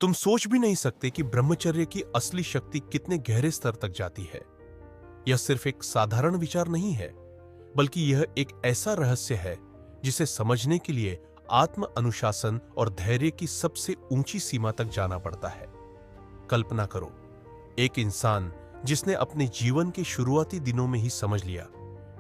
तुम सोच भी नहीं सकते कि ब्रह्मचर्य की असली शक्ति कितने गहरे स्तर तक जाती है। यह सिर्फ एक साधारण विचार नहीं है, बल्कि यह एक ऐसा रहस्य है जिसे समझने के लिए आत्म अनुशासन और धैर्य की सबसे ऊंची सीमा तक जाना पड़ता है। कल्पना करो, एक इंसान जिसने अपने जीवन के शुरुआती दिनों में ही समझ लिया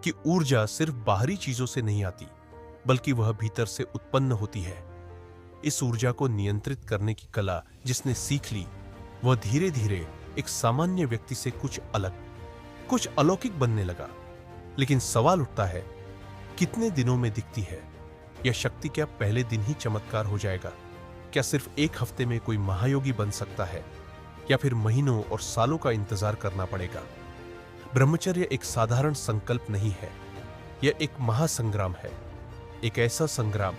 कि ऊर्जा सिर्फ बाहरी चीजों से नहीं आती, बल्कि वह भीतर से उत्पन्न होती है। इस ऊर्जा को नियंत्रित करने की कला जिसने सीख ली, वह धीरे धीरे एक सामान्य व्यक्ति से कुछ अलग, कुछ अलौकिक बनने लगा। लेकिन सवाल उठता है, कितने दिनों में दिखती है यह शक्ति? क्या पहले दिन ही चमत्कार हो जाएगा? क्या सिर्फ एक हफ्ते में कोई महायोगी बन सकता है, या फिर महीनों और सालों का इंतजार करना पड़ेगा? ब्रह्मचर्य एक साधारण संकल्प नहीं है, यह एक महासंग्राम है। एक ऐसा संग्राम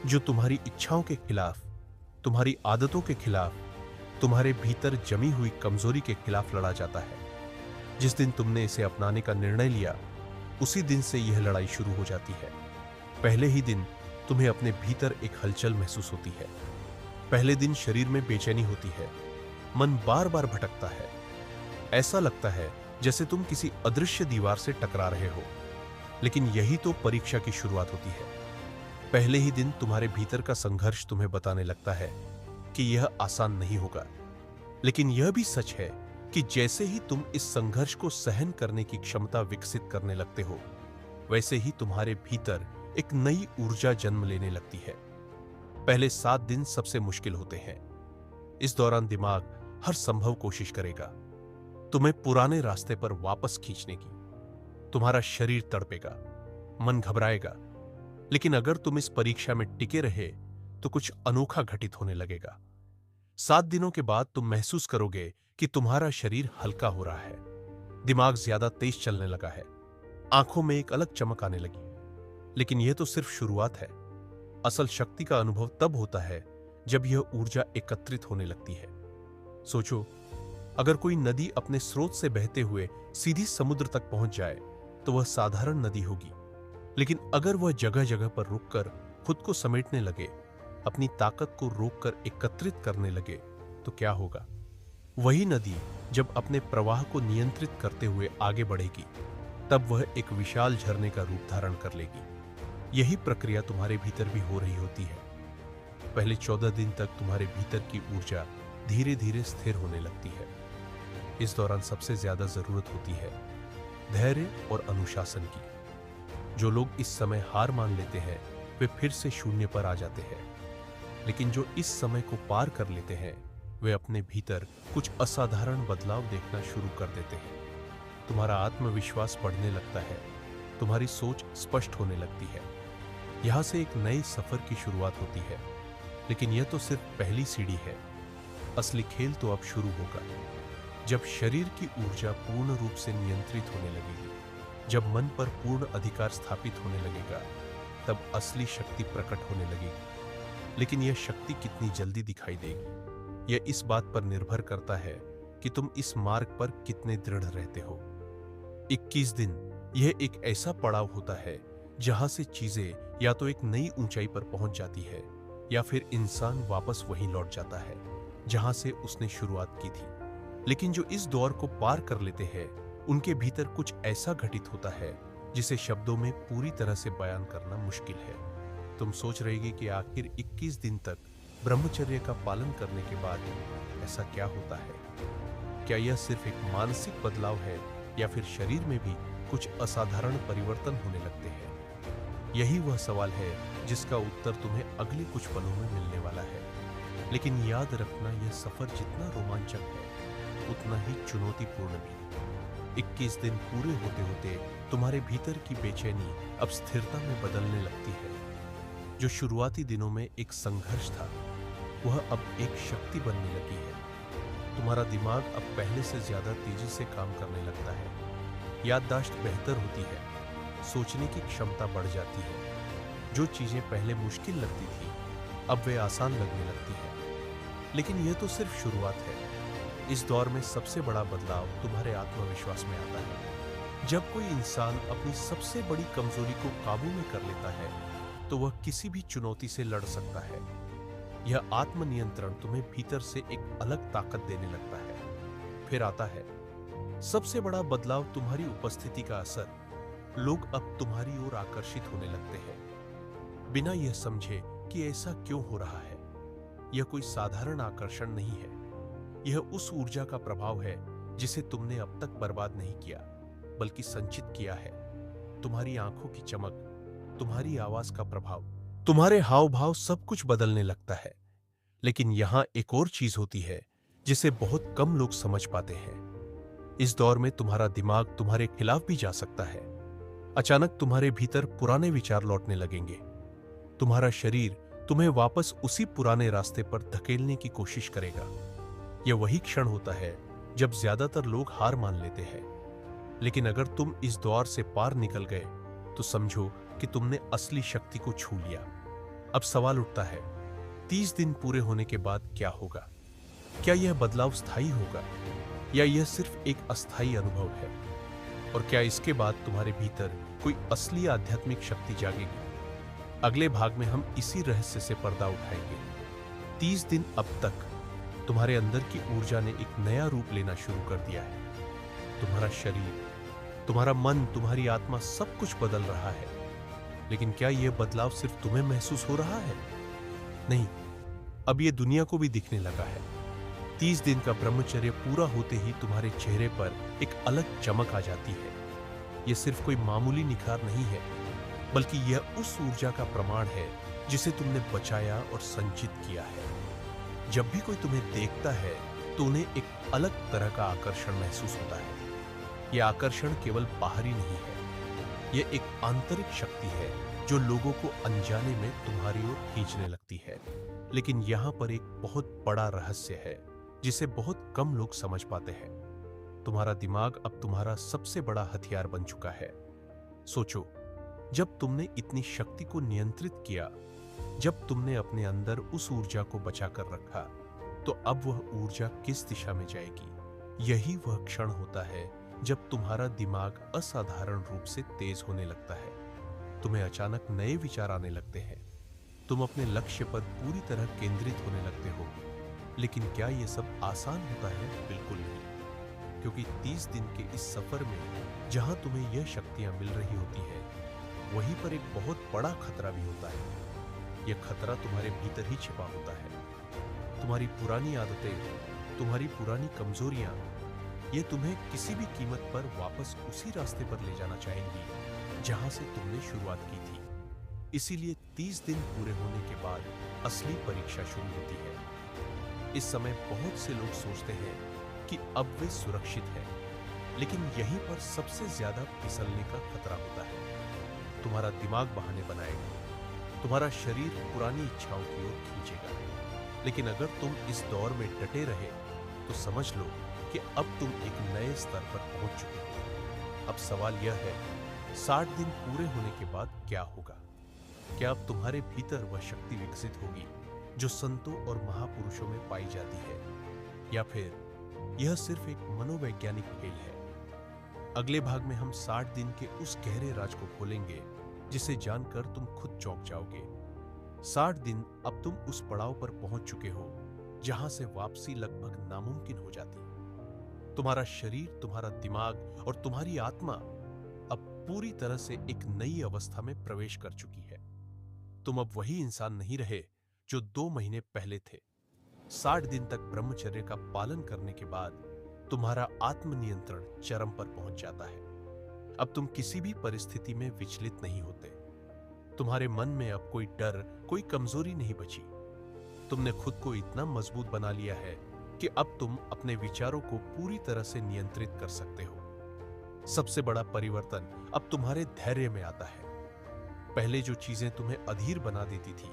जो तुम्हारी इच्छाओं के खिलाफ, तुम्हारी आदतों के खिलाफ, तुम्हारे भीतर जमी हुई कमजोरी के खिलाफ लड़ा जाता है। जिस दिन तुमने इसे अपनाने का निर्णय लिया, उसी दिन से यह लड़ाई शुरू हो जाती है। पहले ही दिन तुम्हें अपने भीतर एक हलचल महसूस होती है। पहले दिन शरीर में बेचैनी होती है, मन बार बार भटकता है। ऐसा लगता है जैसे तुम किसी अदृश्य दीवार से टकरा रहे हो। लेकिन यही तो परीक्षा की शुरुआत होती है। पहले ही दिन तुम्हारे भीतर का संघर्ष तुम्हें बताने लगता है कि यह आसान नहीं होगा। लेकिन यह भी सच है कि जैसे ही तुम इस संघर्ष को सहन करने की क्षमता विकसित करने लगते हो, वैसे ही तुम्हारे भीतर एक नई ऊर्जा जन्म लेने लगती है। पहले 7 दिन सबसे मुश्किल होते हैं। इस दौरान दिमाग हर संभव कोशिश करेगा तुम्हें पुराने रास्ते पर वापस खींचने की। तुम्हारा शरीर तड़पेगा, मन घबराएगा। लेकिन अगर तुम इस परीक्षा में टिके रहे तो कुछ अनोखा घटित होने लगेगा। 7 दिनों के बाद तुम महसूस करोगे कि तुम्हारा शरीर हल्का हो रहा है, दिमाग ज्यादा तेज चलने लगा है, आंखों में एक अलग चमक आने लगी। लेकिन यह तो सिर्फ शुरुआत है। असल शक्ति का अनुभव तब होता है जब यह ऊर्जा एकत्रित होने लगती है। सोचो, अगर कोई नदी अपने स्रोत से बहते हुए सीधी समुद्र तक पहुंच जाए तो वह साधारण नदी होगी। लेकिन अगर वह जगह जगह पर रुककर खुद को समेटने लगे, अपनी ताकत को रोककर एकत्रित करने लगे, तो क्या होगा? वही नदी जब अपने प्रवाह को नियंत्रित करते हुए आगे बढ़ेगी, तब वह एक विशाल झरने का रूप धारण कर लेगी। यही प्रक्रिया तुम्हारे भीतर भी हो रही होती है। पहले 14 दिन तक तुम्हारे भीतर की ऊर्जा धीरे धीरे स्थिर होने लगती है। इस दौरान सबसे ज्यादा जरूरत होती है धैर्य और अनुशासन की। जो लोग इस समय हार मान लेते हैं, वे फिर से शून्य पर आ जाते हैं। लेकिन जो इस समय को पार कर लेते हैं, वे अपने भीतर कुछ असाधारण बदलाव देखना शुरू कर देते हैं। तुम्हारा आत्मविश्वास बढ़ने लगता है, तुम्हारी सोच स्पष्ट होने लगती है। यहां से एक नए सफर की शुरुआत होती है। लेकिन यह तो सिर्फ पहली सीढ़ी है। असली खेल तो अब शुरू होगा, जब शरीर की ऊर्जा पूर्ण रूप से नियंत्रित होने लगेगी, जब मन पर पूर्ण अधिकार स्थापित होने लगेगा, तब असली शक्ति प्रकट होने लगेगी। लेकिन यह शक्ति कितनी जल्दी दिखाई देगी, यह इस बात पर निर्भर करता है कि तुम इस मार्ग पर कितने दृढ़ रहते हो। 21 दिन यह एक ऐसा पड़ाव होता है जहां से चीजें या तो एक नई ऊंचाई पर पहुंच जाती है, या फिर इंसान वापस वहीं लौट जाता है जहां से उसने शुरुआत की थी। लेकिन जो इस दौर को पार कर लेते हैं, उनके भीतर कुछ ऐसा घटित होता है जिसे शब्दों में पूरी तरह से बयान करना मुश्किल है। तुम सोच रहोगे कि आखिर 21 दिन तक ब्रह्मचर्य का पालन करने के बाद ऐसा क्या होता है? क्या यह सिर्फ एक मानसिक बदलाव है, या फिर शरीर में भी कुछ असाधारण परिवर्तन होने लगते हैं? यही वह सवाल है जिसका उत्तर तुम्हें अगले कुछ पलों में मिलने वाला है। लेकिन याद रखना, यह सफर जितना रोमांचक है, उतना ही चुनौतीपूर्ण भी। 21 दिन पूरे होते होते तुम्हारे भीतर की बेचैनी अब स्थिरता में बदलने लगती है। जो शुरुआती दिनों में एक संघर्ष था, वह अब एक शक्ति बनने लगी है। तुम्हारा दिमाग अब पहले से ज्यादा तेजी से काम करने लगता है। याददाश्त बेहतर होती है, सोचने की क्षमता बढ़ जाती है। जो चीजें पहले मुश्किल लगती थी, अब वे आसान लगने लगती हैं। लेकिन यह तो सिर्फ शुरुआत है। इस दौर में सबसे बड़ा बदलाव तुम्हारे आत्मविश्वास में आता है। जब कोई इंसान अपनी सबसे बड़ी कमजोरी को काबू में कर लेता है, तो वह किसी भी चुनौती से लड़ सकता है। यह आत्मनियंत्रण तुम्हें भीतर से एक अलग ताकत देने लगता है। फिर आता है सबसे बड़ा बदलाव, तुम्हारी उपस्थिति का असर। लोग अब तुम्हारी ओर आकर्षित होने लगते हैं बिना यह समझे कि ऐसा क्यों हो रहा है। यह कोई साधारण आकर्षण नहीं है, यह उस ऊर्जा का प्रभाव है जिसे तुमने अब तक बर्बाद नहीं किया बल्कि संचित किया है। तुम्हारी आंखों की चमक, तुम्हारी आवाज का प्रभाव, तुम्हारे हाव भाव, सब कुछ बदलने लगता है। लेकिन यहां एक और चीज होती है जिसे बहुत कम लोग समझ पाते हैं। इस दौर में तुम्हारा दिमाग तुम्हारे खिलाफ भी जा सकता है। अचानक तुम्हारे भीतर पुराने विचार लौटने लगेंगे। तुम्हारा शरीर तुम्हें वापस उसी पुराने रास्ते पर धकेलने की कोशिश करेगा। यह वही क्षण होता है जब ज्यादातर लोग हार मान लेते हैं। लेकिन अगर तुम इस दौर से पार निकल गए तो समझो कि तुमने असली शक्ति को छू लिया। अब सवाल उठता है, 30 दिन पूरे होने के बाद क्या होगा? क्या यह बदलाव स्थायी होगा या यह सिर्फ एक अस्थायी अनुभव है? और क्या इसके बाद तुम्हारे भीतर कोई असली आध्यात्मिक शक्ति जागेगी? अगले भाग में हम इसी रहस्य से पर्दा उठाएंगे। 30 दिन अब तक तुम्हारे अंदर की ऊर्जा ने एक नया रूप लेना शुरू कर दिया है। तुम्हारा शरीर, तुम्हारा मन, तुम्हारी आत्मा, सब कुछ बदल रहा है। लेकिन क्या यह बदलाव सिर्फ तुम्हें महसूस हो रहा है? नहीं, अब यह दुनिया को भी दिखने लगा है। 30 दिन का ब्रह्मचर्य पूरा होते ही तुम्हारे चेहरे पर एक अलग चमक आ जाती है। यह सिर्फ कोई मामूली निखार नहीं है, बल्कि यह उस ऊर्जा का प्रमाण है जिसे तुमने बचाया और संचित किया है। जब भी कोई तुम्हें देखता है तो उन्हें एक अलग तरह का आकर्षण महसूस होता है। यह आकर्षण केवल बाहरी नहीं है, यह एक आंतरिक शक्ति है जो लोगों को अनजाने में तुम्हारी ओर खींचने लगती है। लेकिन यहां पर एक बहुत बड़ा रहस्य है जिसे बहुत कम लोग समझ पाते हैं। तुम्हारा दिमाग अब तुम्हारा सबसे बड़ा हथियार बन चुका है। सोचो, जब तुमने इतनी शक्ति को नियंत्रित किया, जब तुमने अपने अंदर उस ऊर्जा को बचाकर रखा, तो अब वह ऊर्जा किस दिशा में जाएगी? यही वह क्षण होता है जब तुम्हारा दिमाग असाधारण रूप से तेज होने लगता है। तुम्हें अचानक नए विचार आने लगते हैं। तुम अपने लक्ष्य पर पूरी तरह केंद्रित होने लगते हो। लेकिन क्या यह सब आसान होता है? बिल्कुल नहीं, क्योंकि 30 दिन के इस सफर में जहां तुम्हें यह शक्तियां मिल रही होती है, वहीं पर एक बहुत बड़ा खतरा भी होता है। यह खतरा तुम्हारे भीतर ही छिपा होता है। तुम्हारी पुरानी आदतें, तुम्हारी पुरानी कमजोरियां, ये तुम्हें किसी भी कीमत पर वापस उसी रास्ते पर ले जाना चाहेंगी जहां से तुमने शुरुआत की थी। इसीलिए 30 दिन पूरे होने के बाद असली परीक्षा शुरू होती है। इस समय बहुत से लोग सोचते हैं कि अब वे सुरक्षित हैं, लेकिन यहीं पर सबसे ज्यादा फिसलने का खतरा होता है। तुम्हारा दिमाग बहाने बनाएगा, तुम्हारा शरीर पुरानी इच्छाओं की ओर खींचेगा। लेकिन अगर तुम इस दौर में डटे रहे तो समझ लो कि अब तुम एक नए स्तर पर पहुंच चुके हो। अब सवाल यह है, 60 दिन पूरे होने के बाद क्या होगा? क्या अब तुम्हारे भीतर वह शक्ति विकसित होगी जो संतों और महापुरुषों में पाई जाती है, या फिर यह सिर्फ एक मनोवैज्ञानिक खेल है? अगले भाग में हम 60 दिन के उस गहरे राज को खोलेंगे जिसे जानकर तुम खुद चौंक जाओगे। 60 दिन अब तुम उस पड़ाव पर पहुंच चुके हो जहां से वापसी लगभग नामुमकिन हो जाती है। तुम्हारा शरीर, तुम्हारा दिमाग और तुम्हारी आत्मा अब पूरी तरह से एक नई अवस्था में प्रवेश कर चुकी है। तुम अब वही इंसान नहीं रहे जो 2 महीने पहले थे। 60 दिन तक ब्रह्मचर्य का पालन करने के बाद तुम्हारा आत्मनियंत्रण चरम पर पहुंच जाता है। अब तुम किसी भी परिस्थिति में विचलित नहीं होते। तुम्हारे मन में अब कोई डर, कोई कमजोरी नहीं बची। तुमने खुद को इतना मजबूत बना लिया है कि अब तुम अपने विचारों को पूरी तरह से नियंत्रित कर सकते हो। सबसे बड़ा परिवर्तन अब तुम्हारे धैर्य में आता है। पहले जो चीजें तुम्हें अधीर बना देती थी,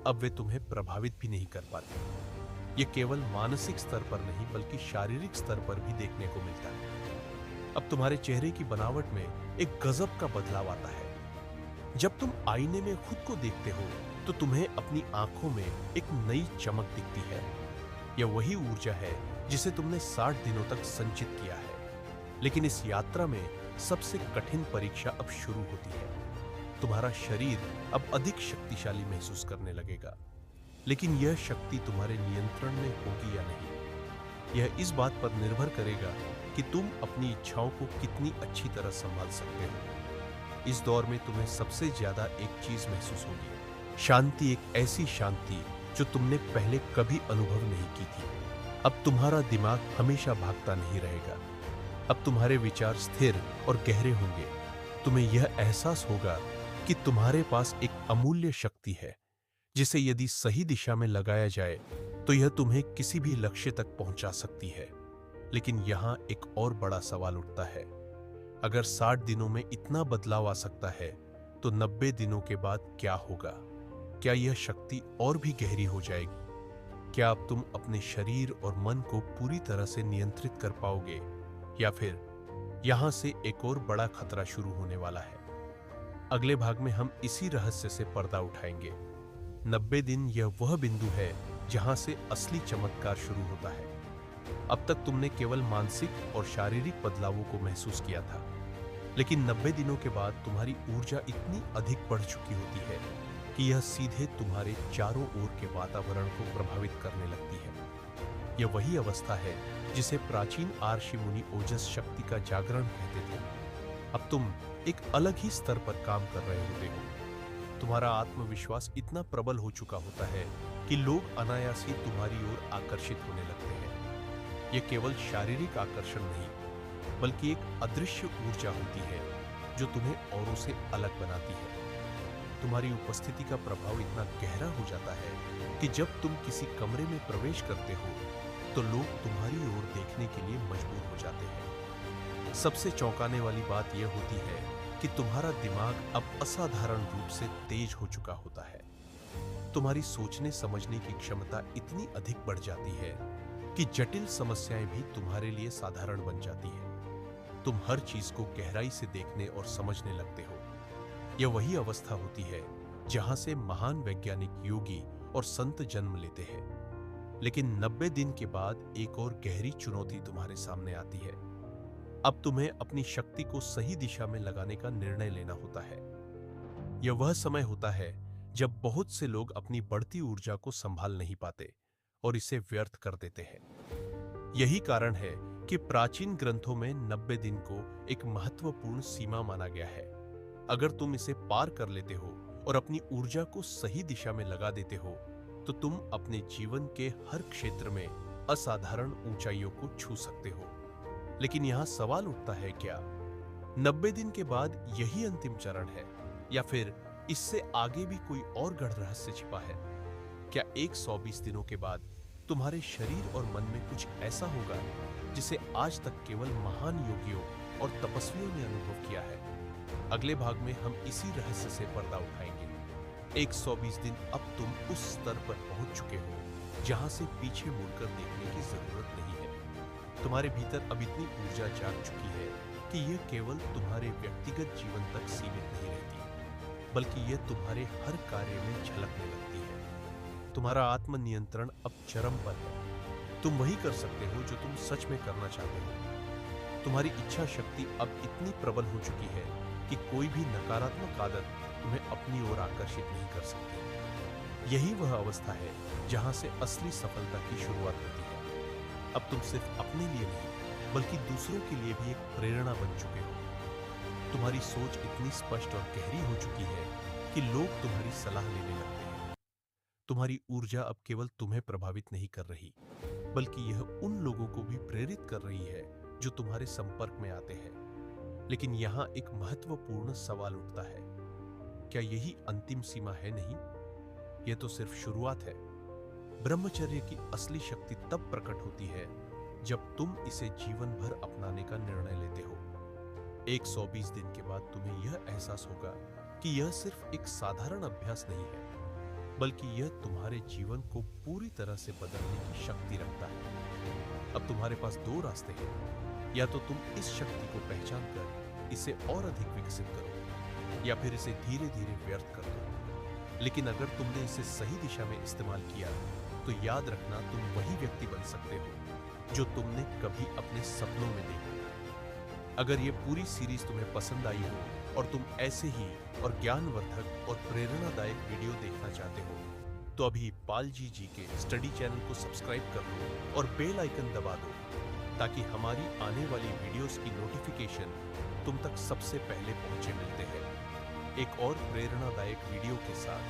अब वे तुम्हें प्रभावित भी नहीं कर पाती। ये केवल मानसिक स्तर पर नहीं बल्कि शारीरिक स्तर पर भी देखने को मिलता है। अब तुम्हारे चेहरे की बनावट में एक गजब का बदलाव आता है। जब तुम आईने में खुद को देखते हो तो तुम्हें अपनी आंखों में एक नई चमक दिखती है। यह वही ऊर्जा है जिसे तुमने 60 दिनों तक संचित किया है। लेकिन इस यात्रा में सबसे कठिन परीक्षा अब शुरू होती है। तुम्हारा शरीर अब अधिक शक्तिशाली महसूस करने लगेगा। लेकिन यह शक्ति तुम्हारे नियंत्रण में होगी या नहीं, यह इस बात पर निर्भर करेगा कि तुम अपनी इच्छाओं को कितनी अच्छी तरह संभाल सकते हो। इस दौर में तुम्हें सबसे ज्यादा एक चीज महसूस होगी, शांति, एक ऐसी शांति जो तुमने पहले कभी अनुभव नहीं की थी। अब तुम्हारा दिमाग हमेशा भागता नहीं रहेगा। अब तुम्हारे विचार स्थिर और गहरे होंगे। तुम्हें यह एहसास होगा कि तुम्हारे पास एक अमूल्य शक्ति है जिसे यदि सही दिशा में लगाया जाए तो यह तुम्हें किसी भी लक्ष्य तक पहुंचा सकती है। लेकिन यहां एक और बड़ा सवाल उठता है, अगर 60 दिनों में इतना बदलाव आ सकता है तो 90 दिनों के बाद क्या होगा? क्या यह शक्ति और भी गहरी हो जाएगी? क्या अब तुम अपने शरीर और मन को पूरी तरह से नियंत्रित कर पाओगे, या फिर यहां से एक और बड़ा खतरा शुरू होने वाला है? अगले भाग में हम इसी रहस्य से पर्दा उठाएंगे। 90 दिन यह वह बिंदु है जहां से असली चमत्कार शुरू होता है। अब तक तुमने केवल मानसिक और शारीरिक बदलावों को महसूस किया था, लेकिन 90 दिनों के बाद तुम्हारी ऊर्जा इतनी अधिक बढ़ चुकी होती है कि यह सीधे तुम्हारे चारों ओर के वातावरण को प्रभावित करने लगती है। यह वही अवस्था है जिसे प्राचीन आर्षि मुनि ओजस शक्ति का जागरण कहते थे। अब तुम एक अलग ही स्तर पर काम कर रहे होते हो। तुम्हारा आत्मविश्वास इतना प्रबल हो चुका होता है कि लोग अनायास ही तुम्हारी ओर आकर्षित होने लगते हैं। यह केवल शारीरिक आकर्षण नहीं, बल्कि एक अदृश्य ऊर्जा होती है जो तुम्हें औरों से अलग बनाती है। तुम्हारी उपस्थिति का प्रभाव इतना गहरा हो जाता है कि जब तुम किसी कमरे में प्रवेश करते हो तो लोग तुम्हारी ओर देखने के लिए मजबूर हो जाते हैं। सबसे चौंकाने वाली बात यह होती है कि तुम्हारा दिमाग अब असाधारण रूप से तेज हो चुका होता है। तुम्हारी सोचने समझने की क्षमता इतनी अधिक बढ़ जाती है कि जटिल समस्याएं भी तुम्हारे लिए साधारण बन जाती है। तुम हर चीज को गहराई से देखने और समझने लगते हो। यह वही अवस्था होती है जहां से महान वैज्ञानिक, योगी और संत जन्म लेते हैं। लेकिन 90 दिन के बाद एक और गहरी चुनौती तुम्हारे सामने आती है। अब तुम्हें अपनी शक्ति को सही दिशा में लगाने का निर्णय लेना होता है। यह वह समय होता है जब बहुत से लोग अपनी बढ़ती ऊर्जा को संभाल नहीं पाते और इसे व्यर्थ कर देते हैं। यही कारण है कि प्राचीन ग्रंथों में 90 दिन को एक महत्वपूर्ण सीमा माना गया है। अगर तुम इसे पार कर लेते हो और अपनी ऊर्जा को सही दिशा में लगा देते हो तो तुम अपने जीवन के हर क्षेत्र में असाधारण ऊंचाइयों को छू सकते हो। लेकिन यहां सवाल उठता है, क्या 90 दिन के बाद यही अंतिम चरण है, या फिर इससे आगे भी कोई और गढ़ रहस्य छिपा है? क्या 120 दिनों के बाद तुम्हारे शरीर और मन में कुछ ऐसा होगा जिसे आज तक केवल महान योगियों और तपस्वियों ने अनुभव किया है? अगले भाग में हम इसी रहस्य से पर्दा उठाएंगे। 120 दिन अब तुम उस स्तर पर पहुंच चुके हो जहां से पीछे मुड़कर देखने की जरूरत नहीं है। तुम्हारे भीतर अब इतनी ऊर्जा जाग चुकी है कि यह केवल तुम्हारे व्यक्तिगत जीवन तक सीमित नहीं रहती, बल्कि यह तुम्हारे हर कार्य में झलकने लगती है। तुम्हारा आत्मनियंत्रण अब चरम पर है। तुम वही कर सकते हो जो तुम सच में करना चाहते हो। तुम्हारी इच्छा शक्ति अब इतनी प्रबल हो चुकी है कि कोई भी नकारात्मक आदत तुम्हें अपनी ओर आकर्षित नहीं कर सकती। यही वह अवस्था है जहां से असली सफलता की शुरुआत होती है। अब तुम सिर्फ अपने लिए नहीं, बल्कि दूसरों के लिए भी एक प्रेरणा बन चुके हो। तुम्हारी सोच इतनी स्पष्ट और गहरी हो चुकी है कि लोग तुम्हारी सलाह लेने लगते हैं। तुम्हारी ऊर्जा अब केवल तुम्हें प्रभावित नहीं कर रही, बल्कि यह उन लोगों को भी प्रेरित कर रही है जो तुम्हारे संपर्क में आते हैं। लेकिन यहां एक महत्वपूर्ण सवाल उठता है, क्या यही अंतिम सीमा है? नहीं, यह तो सिर्फ शुरुआत है। ब्रह्मचर्य की असली शक्ति तब प्रकट होती है जब तुम इसे जीवन भर अपनाने का निर्णय लेते हो। 120 दिन के बाद तुम्हें यह एहसास होगा कि यह सिर्फ एक साधारण अभ्यास नहीं है, बल्कि यह तुम्हारे जीवन को पूरी तरह से बदलने की शक्ति रखता है। अब तुम्हारे पास दो रास्ते हैं, या तो तुम इस शक्ति को पहचान कर इसे और अधिक विकसित करो, या फिर इसे धीरे धीरे व्यर्थ कर दो। लेकिन अगर तुमने इसे सही दिशा में इस्तेमाल किया तो याद रखना, तुम वही व्यक्ति बन सकते हो जो तुमने कभी अपने सपनों में देखा था। अगर ये पूरी सीरीज तुम्हें पसंद आई हो और तुम ऐसे ही और ज्ञानवर्धक और प्रेरणादायक वीडियो देखना चाहते हो तो अभी पालजी जी के स्टडी चैनल को सब्सक्राइब कर लो और बेल आइकन दबा दो, ताकि हमारी आने वाली वीडियोस की नोटिफिकेशन तुम तक सबसे पहले पहुंचे। मिलते हैं एक और प्रेरणादायक वीडियो के साथ।